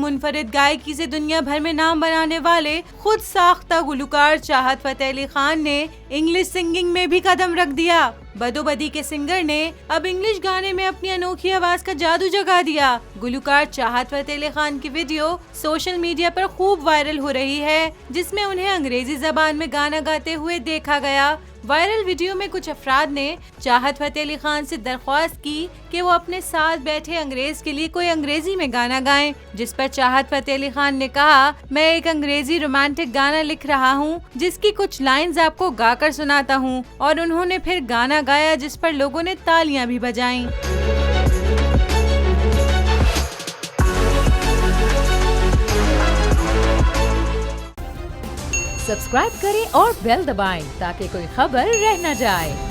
मुनफरिद गायकी से दुनिया भर में नाम बनाने वाले खुद साख्ता गुलकार चाहत फतेह अली खान ने इंग्लिश सिंगिंग में भी कदम रख दिया। बदोबदी के सिंगर ने अब इंग्लिश गाने में अपनी अनोखी आवाज का जादू जगा दिया। गुलकार चाहत फतेह अली खान की वीडियो सोशल मीडिया पर खूब वायरल हो रही है, जिसमें उन्हें अंग्रेजी जबान में गाना गाते हुए देखा गया। वायरल वीडियो में कुछ अफराद ने चाहत फतेह अली खान से दरख्वास्त की कि वो अपने साथ बैठे अंग्रेज के लिए कोई अंग्रेजी में गाना गाएं, जिस पर चाहत फतेह अली खान ने कहा, मैं एक अंग्रेजी रोमांटिक गाना लिख रहा हूं, जिसकी कुछ लाइंस आपको गाकर सुनाता हूं। और उन्होंने फिर गाना गाया, जिस पर लोगों ने तालियां भी बजाईं। सब्सक्राइब करें और बेल दबाएं ताकि कोई खबर रह न जाए।